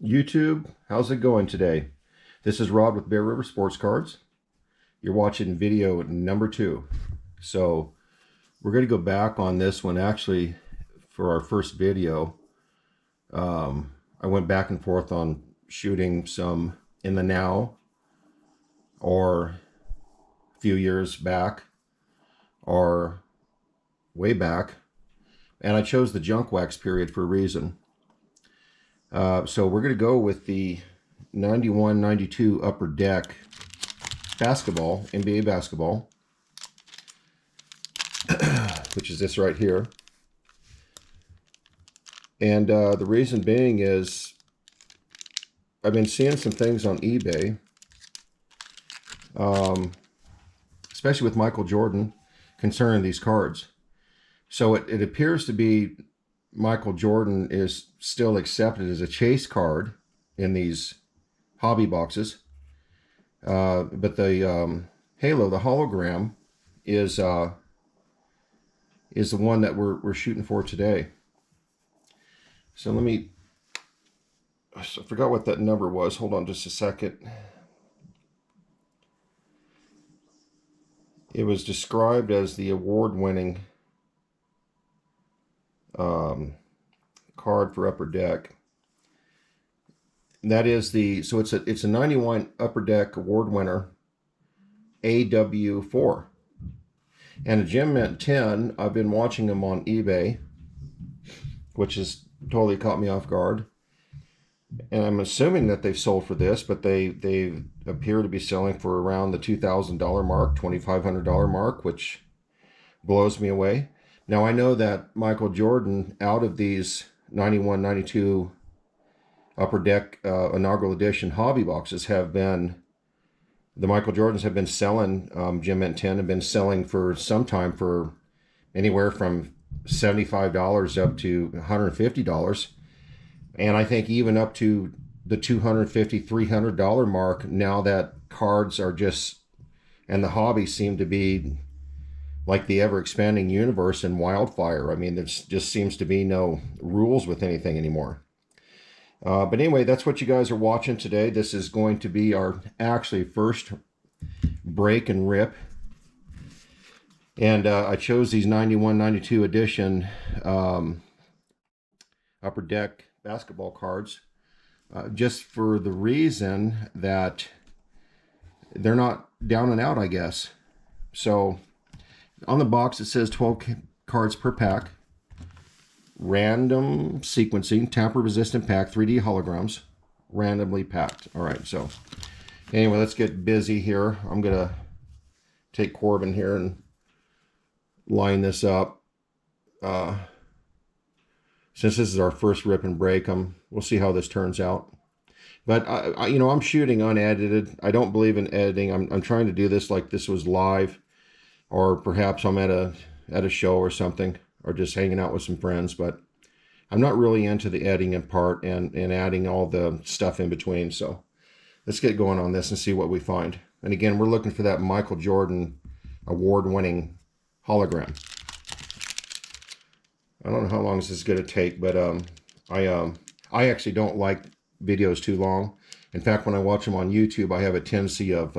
YouTube, how's it going today? This is Rod with Bear River Sports Cards. You're watching video number 2. So we're going to go back on this one. Actually, for our first video, I went back and forth on shooting some in the now or a few years back or way back. And I chose the junk wax period for a reason. So we're going to go with the 91-92 Upper Deck basketball, NBA basketball, which is this right here. And the reason being is I've been seeing some things on eBay, especially with Michael Jordan, concerning these cards. So it appears to be Michael Jordan is still accepted as a chase card in these hobby boxes. But the Halo, the hologram, is the one that we're shooting for today. So I forgot what that number was. Hold on just a second. It was described as the award-winning card for Upper Deck. That is so it's a 91 Upper Deck award winner, AW4. And a Gem Mint 10, I've been watching them on eBay, which has totally caught me off guard. And I'm assuming that they've sold for this, but they appear to be selling for around the $2,000 mark, $2,500 mark, which blows me away. Now, I know that Michael Jordan, out of these 91-92 Upper Deck inaugural edition hobby boxes, the Michael Jordans have been selling, Gem Mint 10 have been selling for some time for anywhere from $75 up to $150. And I think even up to the $250, $300 mark, now that cards are just, and the hobby seem to be like the ever-expanding universe and wildfire. I mean, there just seems to be no rules with anything anymore. But anyway, that's what you guys are watching today. This is going to be our actually first break and rip. And I chose these 91-92 edition Upper Deck basketball cards just for the reason that they're not down and out, I guess. So on the box, it says 12 cards per pack. Random sequencing, tamper-resistant pack, 3D holograms, randomly packed. All right, so anyway, let's get busy here. I'm going to take Corbin here and line this up. Since this is our first rip and break, we'll see how this turns out. But I'm shooting unedited. I don't believe in editing. I'm trying to do this like this was live, or perhaps I'm at a show or something, or just hanging out with some friends. But I'm not really into the editing part and adding all the stuff in between. So let's get going on this and see what we find. And again, we're looking for that Michael Jordan award-winning hologram. I don't know how long this is going to take, but I actually don't like videos too long. In fact, when I watch them on YouTube, I have a tendency of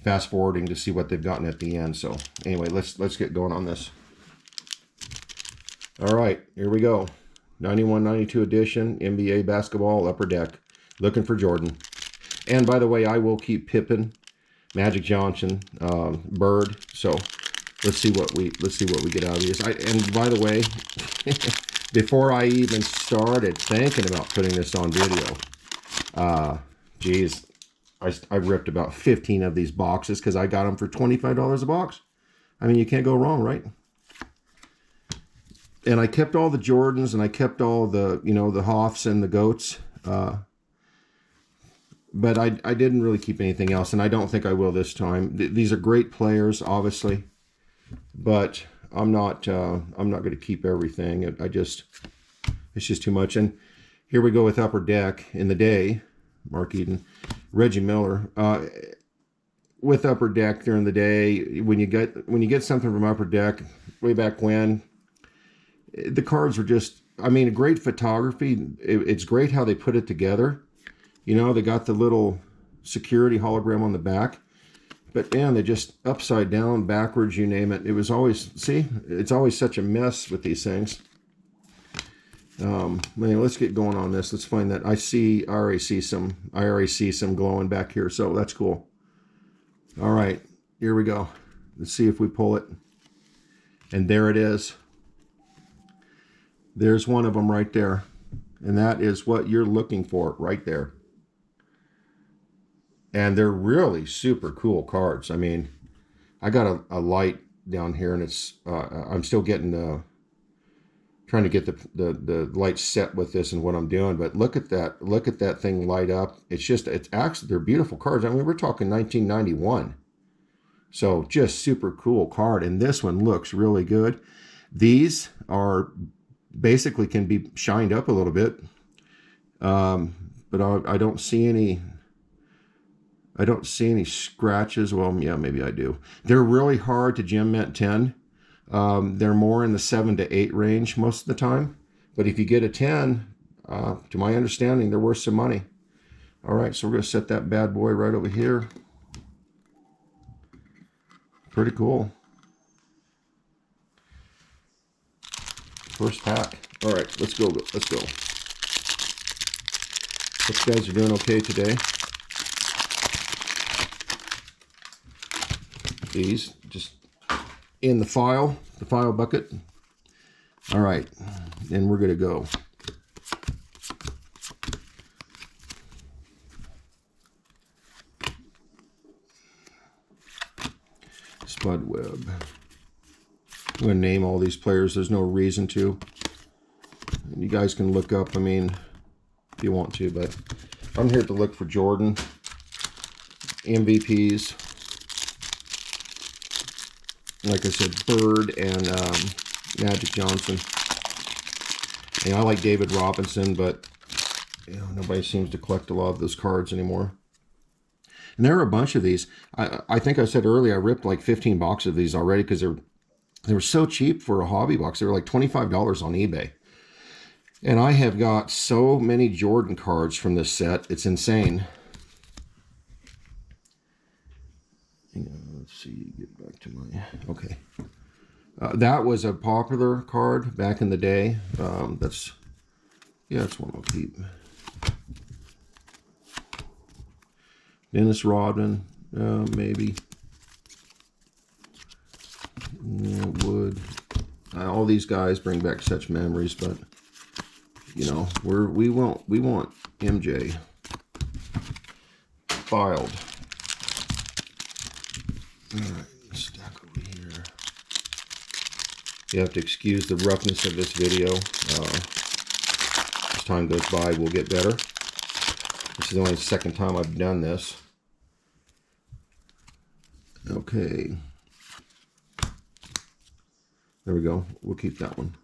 fast forwarding to see what they've gotten at the end. So anyway, let's get going on this. All right, here we go. 91-92 edition NBA basketball Upper Deck. Looking for Jordan. And by the way, I will keep Pippen, Magic Johnson, Bird. So let's see what we get out of these. And by the way, before I even started thinking about putting this on video, geez, I ripped about 15 of these boxes because I got them for $25 a box. I mean, you can't go wrong, right? And I kept all the Jordans, and I kept all the, the Hoffs and the Goats. But I didn't really keep anything else, and I don't think I will this time. These are great players, obviously, but I'm not going to keep everything. It's just too much. And here we go with Upper Deck in the day. Mark Eden, Reggie Miller. With Upper Deck during the day, when you get something from Upper Deck way back when, the cards were just I mean, great photography. It's great how they put it together. You know, they got the little security hologram on the back. But man, they just upside down, backwards, you name it. It was always, see, it's always such a mess with these things. Man, let's get going on this. Let's find that. I already see some glowing back here, so that's cool. All right, here we go. Let's see if we pull it. And there it is. There's one of them right there. And that is what you're looking for right there. And they're really super cool cards. I mean, I got a light down here, and it's I'm still getting trying to get the light set with this and what I'm doing. But look at that thing light up. It's actually, they're beautiful cards. I mean, we're talking 1991. So just super cool card. And this one looks really good. These are basically can be shined up a little bit. But I don't see any. I don't see any scratches. Well, yeah, maybe I do. They're really hard to gem mint 10. They're more in the 7 to 8 range most of the time. But if you get a 10, to my understanding, they're worth some money. All right, so we're going to set that bad boy right over here. Pretty cool. First pack. All right, let's go. Let's go. Hope you guys are doing okay today. These just in the file bucket. All right, and we're gonna go. Spud Webb. I'm gonna name all these players. There's no reason to. You guys can look up, I mean, if you want to, but I'm here to look for Jordan, MVPs. Like I said, Bird and Magic Johnson. And I like David Robinson, but you know, nobody seems to collect a lot of those cards anymore. And there are a bunch of these. I think I said earlier, I ripped like 15 boxes of these already because they were so cheap for a hobby box. They were like $25 on eBay. And I have got so many Jordan cards from this set. It's insane. Let's see, get back to my, okay. That was a popular card back in the day. That's one I'll keep. Dennis Rodman, maybe. Yeah, would. All these guys bring back such memories, but you know, we want MJ filed. All right, let's stack over here. You have to excuse the roughness of this video. As time goes by, we'll get better. This is only the second time I've done this. Okay. There we go. We'll keep that one.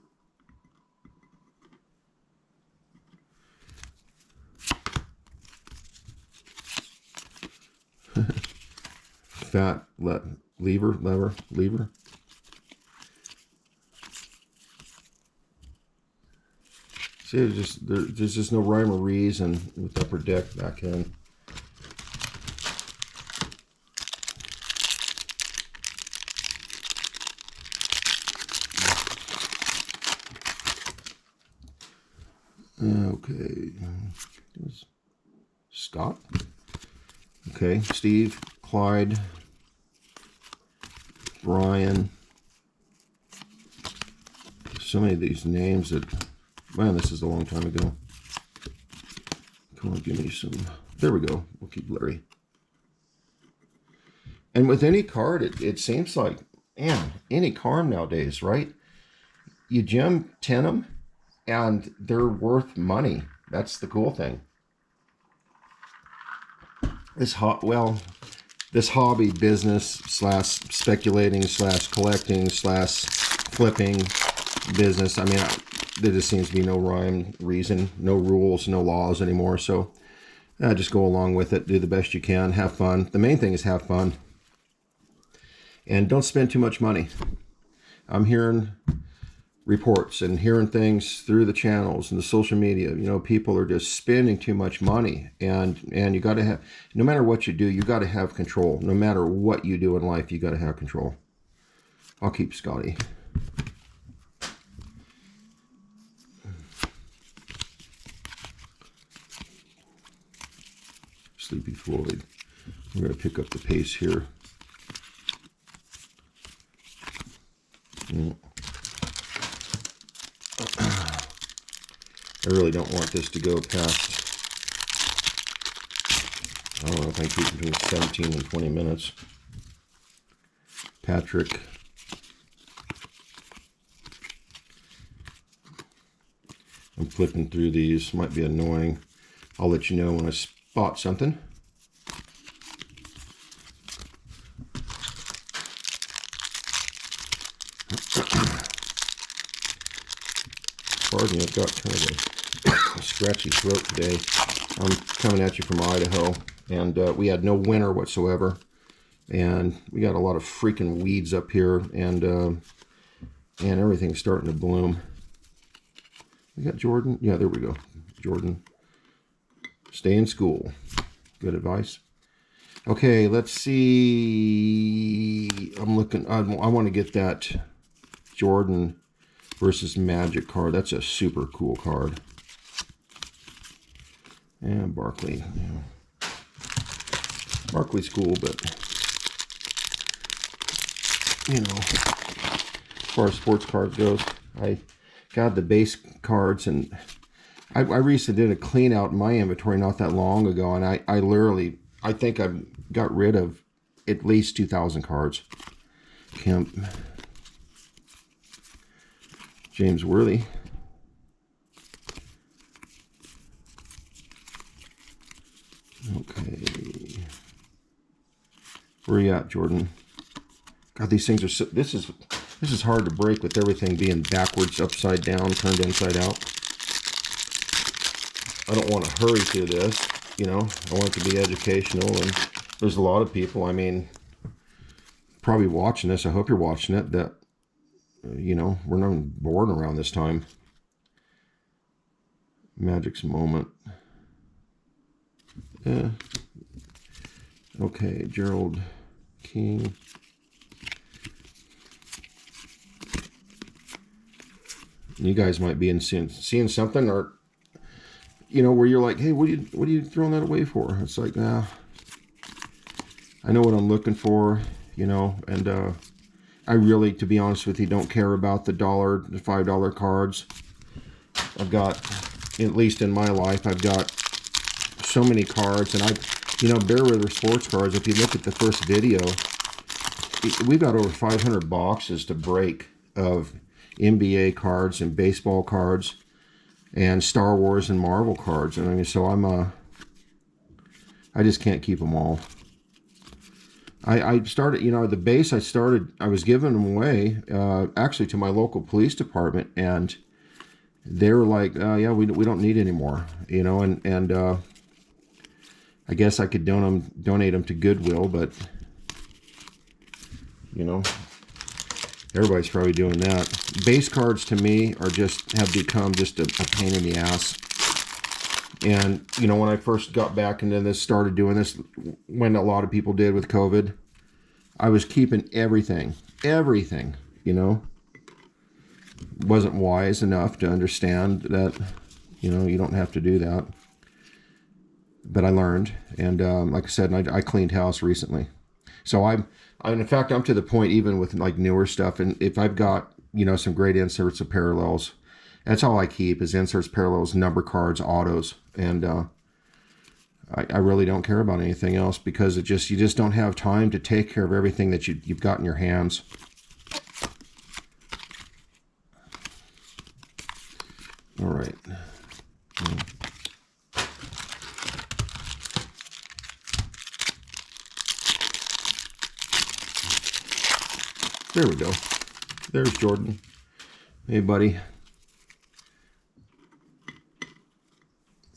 Fat lever. See, there's just no rhyme or reason with Upper Deck back in. Okay, Scott. Okay, Steve, Clyde, Brian. So many of these names that, man, this is a long time ago. Come on, give me some. There we go. We'll keep Larry. And with any card, it seems like, man, any card nowadays, right? You gem 10 them, and they're worth money. That's the cool thing. This hobby business slash speculating slash collecting slash flipping business. I mean, there just seems to be no rhyme, reason, no rules, no laws anymore. So just go along with it. Do the best you can. Have fun. The main thing is have fun. And don't spend too much money. I'm hearing reports and hearing things through the channels and the social media. You know, people are just spending too much money, and you got to have, no matter what you do, you got to have control. No matter what you do in life, you got to have control. I'll keep Scotty. Sleepy Floyd. We're going to pick up the pace here. I really don't want this to go past, I don't know, if I keep it between 17 and 20 minutes. Patrick. I'm flipping through these. Might be annoying. I'll let you know when I spot something. Pardon me, I've got kind of a scratchy throat today. I'm coming at you from Idaho, and we had no winter whatsoever, and we got a lot of freaking weeds up here, and everything's starting to bloom. We got Jordan. Yeah, there we go. Jordan. Stay in school. Good advice. Okay, let's see. I'm looking. I want to get that Jordan versus Magic card. That's a super cool card. And Barkley. Yeah. Barkley's cool, but you know, as far as sports cards goes, I got the base cards, and I recently did a clean out in my inventory not that long ago, and I literally, I think I've got rid of at least 2,000 cards. Kemp. James Worthy. Okay. Where are you at, Jordan? God, these things are so, this is hard to break with everything being backwards, upside down, turned inside out. I don't want to hurry through this, you know. I want it to be educational, and there's a lot of people, I mean, probably watching this. I hope you're watching it, that you know, we're not bored around this time. Magic's moment. Yeah. Okay, Gerald King. You guys might be seeing something, or you know, where you're like, hey, what are you throwing that away for? It's like, nah, I know what I'm looking for, you know, and I really, to be honest with you, don't care about the $1, the $5 cards. I've got, at least in my life, I've got so many cards, and you know, Bear River Sports Cards, if you look at the first video, we've got over 500 boxes to break of NBA cards and baseball cards and Star Wars and Marvel cards. And I mean, so I just can't keep them all. I started, you know, the base I was giving them away, actually to my local police department, and they were like, yeah, we don't need any more, you know, and I guess I could donate them to Goodwill, but, you know, everybody's probably doing that. Base cards to me have become just a pain in the ass. And, you know, when I first got back into this, started doing this, when a lot of people did with COVID, I was keeping everything, you know. Wasn't wise enough to understand that, you know, you don't have to do that. But I learned, and like I said, I cleaned house recently. So in fact, I'm to the point, even with like newer stuff, and if I've got, you know, some great inserts of parallels, that's all I keep is inserts, parallels, number cards, autos, and I really don't care about anything else, because you just don't have time to take care of everything that you've got in your hands. All right. There we go. There's Jordan. Hey, buddy.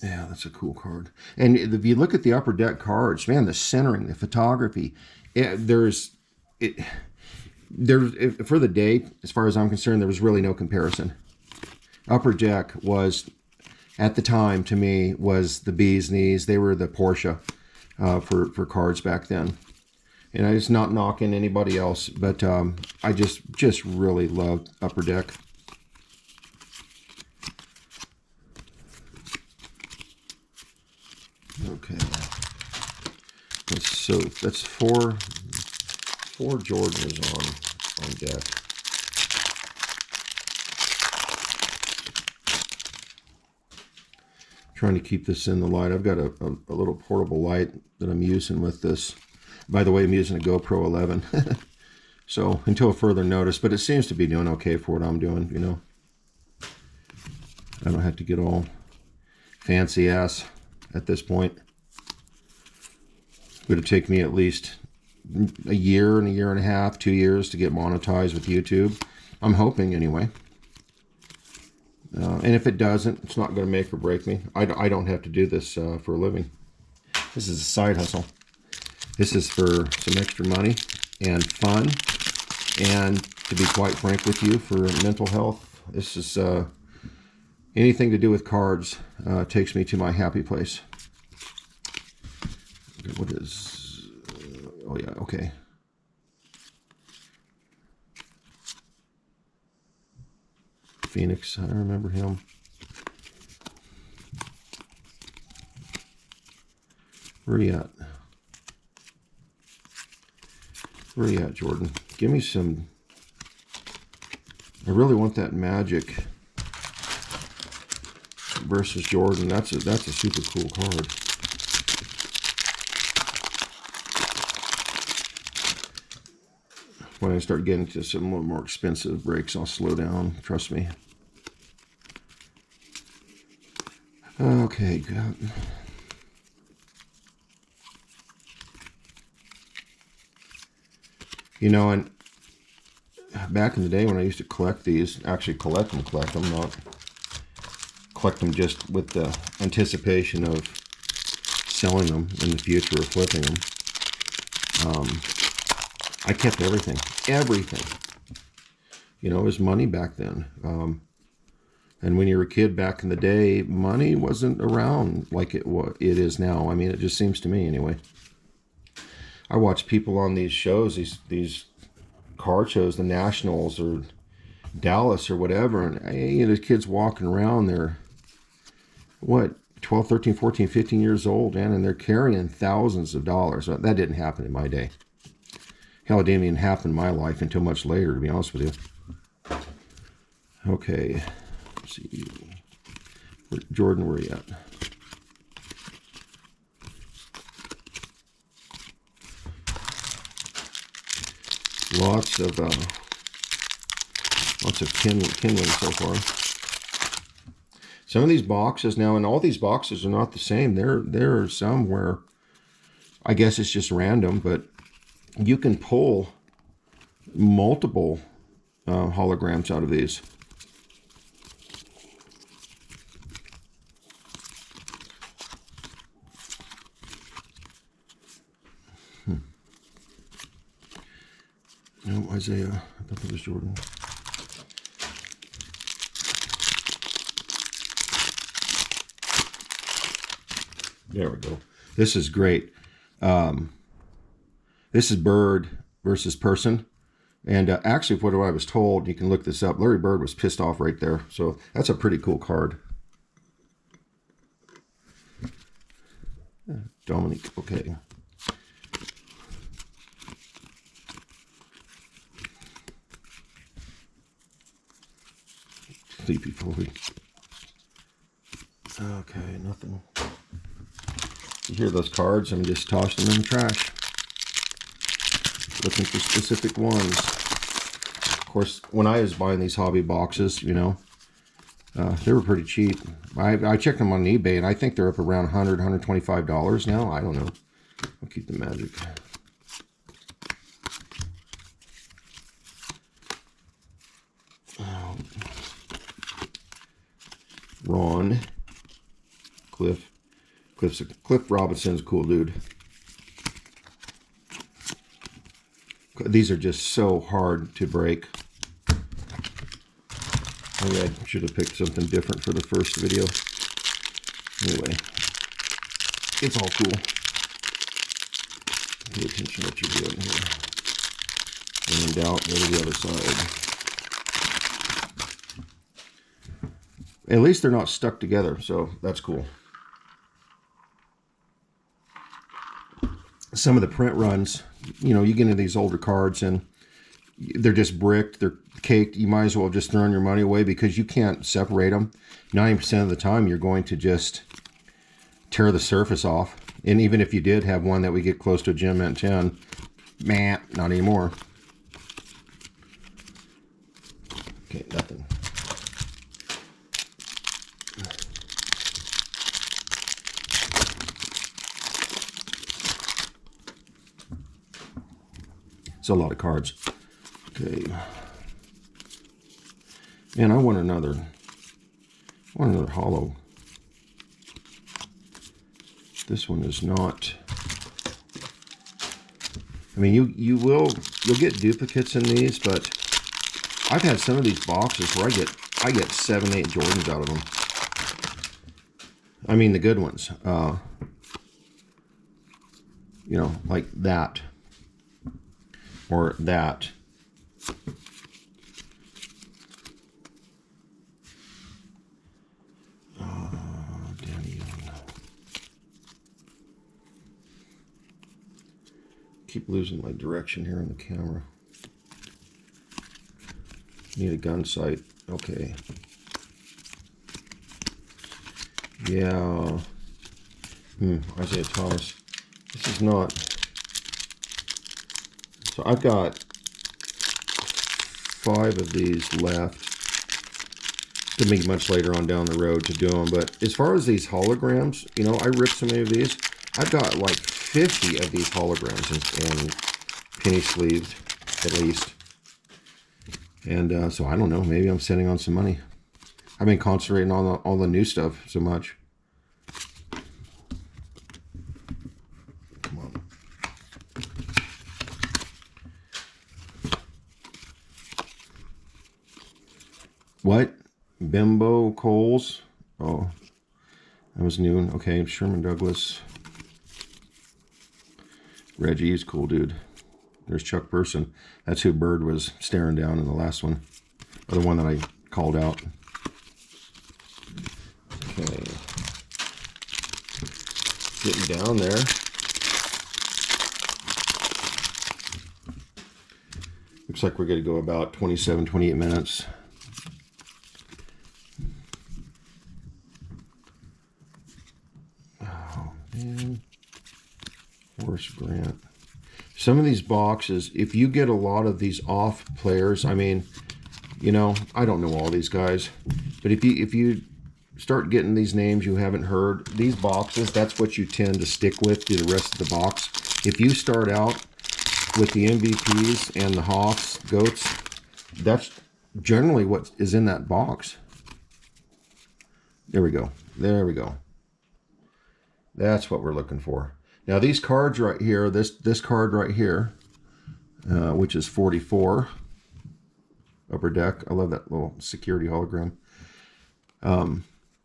Yeah, that's a cool card. And if you look at the upper deck cards, man, the centering, the photography, for the day, as far as I'm concerned, there was really no comparison. Upper Deck was, at the time, to me, was the bee's knees. They were the Porsche for cards back then. And I just not knocking anybody else, but I just really loved Upper Deck. Okay, so that's four Jordans on deck. Trying to keep this in the light. I've got a little portable light that I'm using with this. By the way, I'm using a GoPro 11. So until further notice, but it seems to be doing okay for what I'm doing, you know. I don't have to get all fancy ass at this point. It would take me at least a year and a half, 2 years to get monetized with YouTube. I'm hoping anyway. And if it doesn't, it's not going to make or break me. I don't have to do this for a living. This is a side hustle. This is for some extra money and fun. And to be quite frank with you, for mental health, this is anything to do with cards takes me to my happy place. What is... oh yeah, okay. Phoenix, I remember him. Where are you at? Where are you at, Jordan? Give me some... I really want that Magic versus Jordan. That's a super cool card. When I start getting to some little more expensive breaks, I'll slow down. Trust me. Okay, good. You know, and back in the day when I used to collect these, actually collect them, not collect them just with the anticipation of selling them in the future or flipping them. I kept everything. You know, it was money back then. And when you were a kid back in the day, money wasn't around like it is now. I mean, it just seems to me anyway. I watch people on these shows, these card shows, the Nationals or Dallas or whatever, and you know, the kids walking around, they're, what, 12, 13, 14, 15 years old, man, and they're carrying thousands of dollars. That didn't happen in my day. Hell, it didn't even happen in my life until much later, to be honest with you. Okay, let's see. Jordan, where are you at? Lots of kindling so far. Some of these boxes now, and all these boxes are not the same. There are some where I guess it's just random, but you can pull multiple holograms out of these. No, Isaiah. I thought that was Jordan. There we go. This is great. This is Bird versus Person. And actually, what I was told, you can look this up, Larry Bird was pissed off right there. So that's a pretty cool card. Dominique, okay. Sleepy Foley. Okay, nothing. You hear those cards? I'm just tossing them in the trash. Looking for specific ones. Of course, when I was buying these hobby boxes, you know, they were pretty cheap. I checked them on eBay, and I think they're up around $100, $125 now. I don't know. I'll keep the Magic. Ron. Cliff Robinson's a cool dude. These are just so hard to break. Maybe I should have picked something different for the first video. Anyway, it's all cool. Pay attention to what you're doing here. When in doubt, go to the other side. At least they're not stuck together, so that's cool. Some of the print runs, you know, you get into these older cards and they're just bricked, they're caked. You might as well have just thrown your money away because you can't separate them. 90% of the time, you're going to just tear the surface off. And even if you did have one that we get close to a Gem Mint 10, man, not anymore. Okay, nothing. It's a lot of cards. Okay. Man, I want another holo. This one is not. I mean, you'll get duplicates in these, but I've had some of these boxes where I get 7, 8 Jordans out of them. I mean the good ones. You know, like that. Or that. Keep losing my direction here on the camera. Need a gun sight. Okay. Yeah. Isaiah Thomas. This is not. So I've got 5 of these left. To be much later on down the road to do them. But as far as these holograms, you know, I ripped so many of these. I've got like 50 of these holograms and penny sleeved at least. And so I don't know, maybe I'm sitting on some money. I've been concentrating on all the new stuff so much. Come on. What? Bimbo Coles? Oh, that was new. Okay, Sherman Douglas. Reggie is cool, dude. There's Chuck Person. That's who Bird was staring down in the last one. Or the one that I called out. Okay. Getting down there. Looks like we're going to go about 27, 28 minutes. Oh, man. Horace Grant. Some of these boxes, if you get a lot of these off players, I mean, you know, I don't know all these guys, but if you start getting these names you haven't heard, these boxes, that's what you tend to stick with through the rest of the box. If you start out with the MVPs and the Hoffs, Goats, that's generally what is in that box. There we go. There we go. That's what we're looking for. Now these cards right here, this card right here, which is 44, Upper Deck. I love that little security hologram. And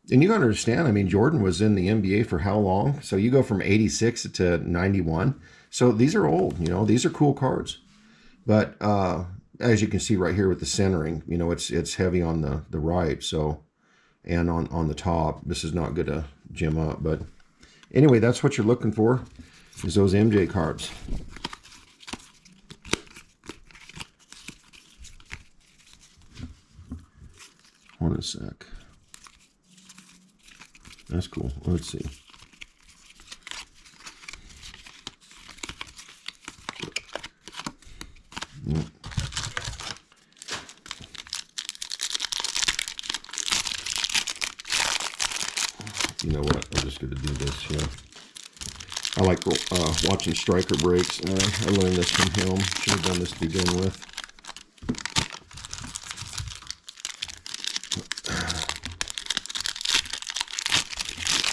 you gotta understand, I mean, Jordan was in the NBA for how long? So you go from 86 to 91. So these are old, you know, these are cool cards. But as you can see right here with the centering, you know, it's heavy on the right, so, and on the top. This is not good to gem up, but anyway, that's what you're looking for, is those MJ cards. Hold on a sec. That's cool. Let's see. Yep. You know what? I'm just going to do this here. I like watching striker breaks. I learned this from him. Should have done this to begin with.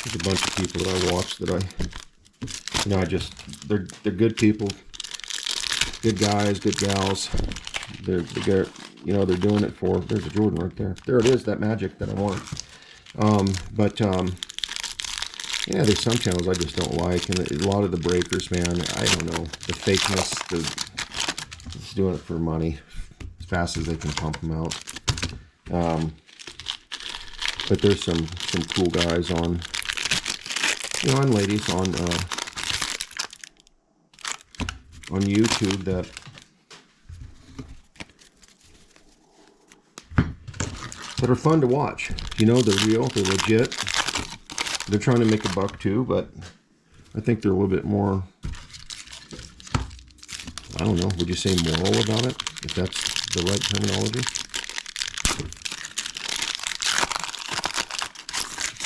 There's a bunch of people that I watch that they're good people. Good guys, good gals. They're you know, they're doing it for. There's a Jordan right there. There it is, that Magic that I want. Yeah, there's some channels I just don't like, and a lot of the breakers, man, I don't know, the fakeness, it's doing it for money, as fast as they can pump them out. But there's some cool guys on, you know, and ladies on YouTube that are fun to watch. You know, they're real, they're legit. They're trying to make a buck too, but I think they're a little bit more, I don't know, would you say moral about it? If that's the right terminology.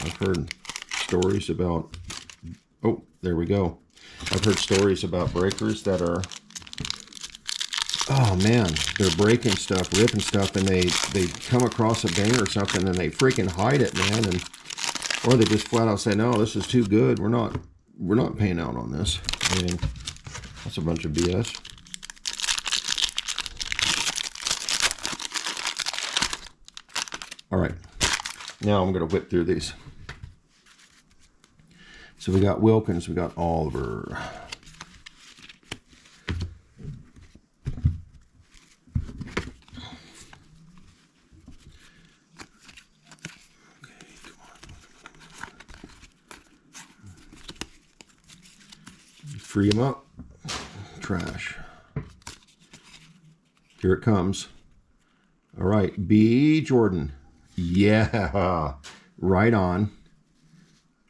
I've heard stories about, oh, there we go. I've heard stories about breakers that are, oh man, they're breaking stuff, ripping stuff, and they come across a bang or something and they freaking hide it, man, and or they just flat out say, no, this is too good. We're not paying out on this. I mean, that's a bunch of BS. All right, now I'm going to whip through these. So we got Wilkins, we got Oliver. Free them up. Trash. Here it comes. All right, B. Jordan. Yeah, right on.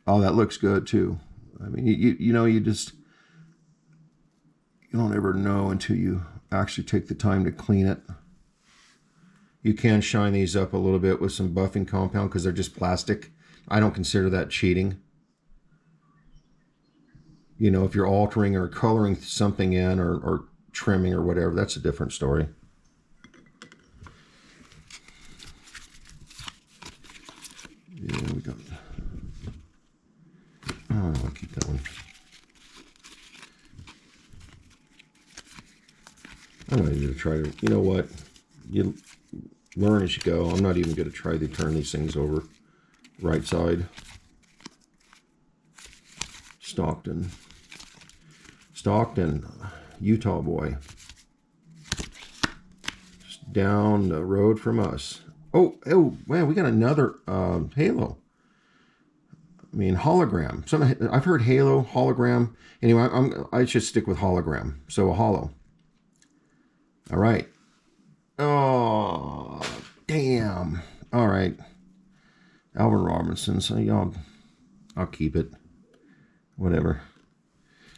Oh, that looks good too. I mean, you know, you don't ever know until you actually take the time to clean it. You can shine these up a little bit with some buffing compound because they're just plastic. I don't consider that cheating. You know, if you're altering or coloring something in or trimming or whatever, that's a different story. Yeah, we got. Oh, I'll keep that one. I'm not even going to try to, you know what? You learn as you go. I'm not even going to try to turn these things over. Right side. Stockton, Utah boy. Just down the road from us. Oh, man, we got another Halo. I mean, hologram. I've heard Halo, hologram. Anyway, I should stick with hologram. So a holo. All right. Oh, damn. All right. Alvin Robinson. So I'll keep it. Whatever.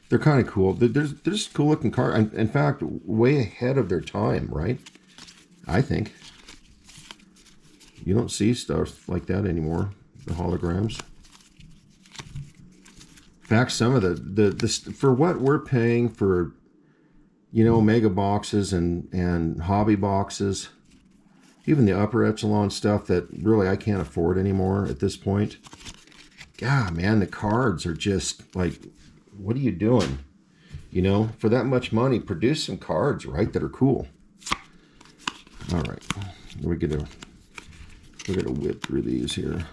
They're kind of cool. They're just cool looking cars. In fact, way ahead of their time, right? I think. You don't see stuff like that anymore. The holograms. In fact, some of the for what we're paying for, you know, mega boxes and hobby boxes, even the upper echelon stuff that really I can't afford anymore at this point. God, man, the cards are just like, what are you doing? You know, for that much money, produce some cards, right, that are cool. All right, we're gonna whip through these here.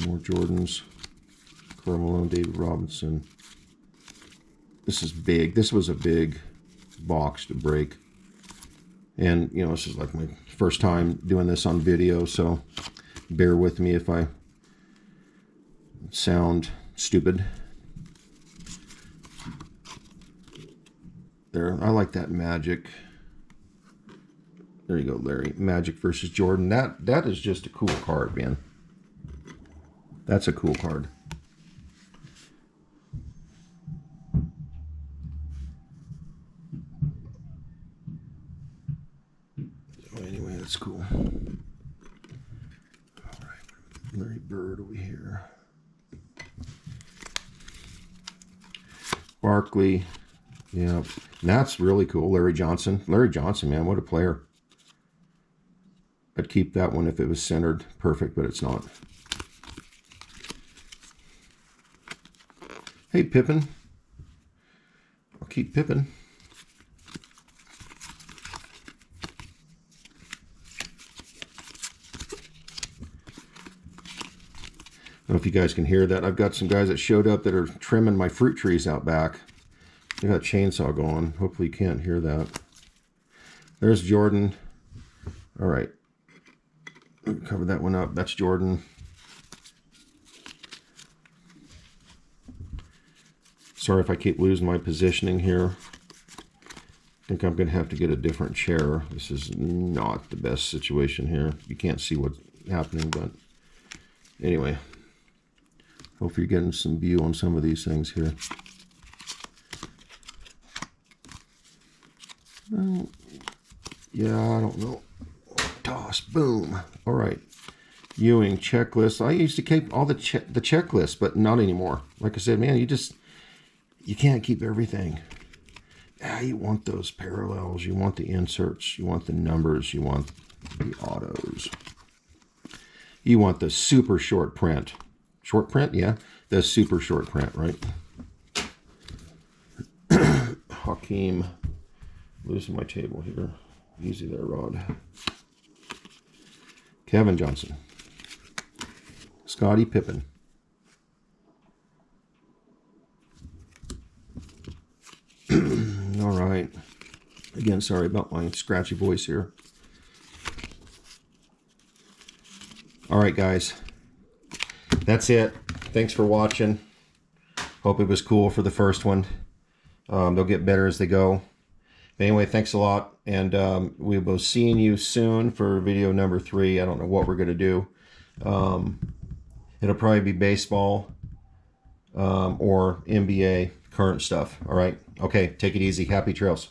More Jordans. Karl Malone, David Robinson. This is big. This was a big box to break. And, you know, this is like my first time doing this on video, so bear with me if I sound stupid. There, I like that Magic. There you go, Larry. Magic versus Jordan. That is just a cool card, man. That's a cool card. So anyway, that's cool. All right, Larry Bird over here. Barkley. Yeah, and that's really cool. Larry Johnson. Larry Johnson, man, what a player. I'd keep that one if it was centered perfect, but it's not. Hey, Pippin. I'll keep Pippin. I don't know if you guys can hear that. I've got some guys that showed up that are trimming my fruit trees out back. They got a chainsaw going. Hopefully you can't hear that. There's Jordan. All right. Cover that one up. That's Jordan. Sorry if I keep losing my positioning here. I think I'm going to have to get a different chair. This is not the best situation here. You can't see what's happening, but anyway. Hopefully you're getting some view on some of these things here. Yeah, I don't know. Toss, boom. All right. Viewing checklist. I used to keep all the checklists, but not anymore. Like I said, man, you can't keep everything. Yeah, you want those parallels. You want the inserts. You want the numbers. You want the autos. You want the super short print. Short print, yeah. The super short print, right? Hakeem. Losing my table here. Easy there, Rod. Kevin Johnson. Scottie Pippen. All right. Again, sorry about my scratchy voice here. All right, guys. That's it. Thanks for watching. Hope it was cool for the first one. They'll get better as they go. But anyway, thanks a lot. And we will be seeing you soon for video number 3. I don't know what we're going to do. It'll probably be baseball or NBA current stuff. All right. Okay. Take it easy. Happy trails.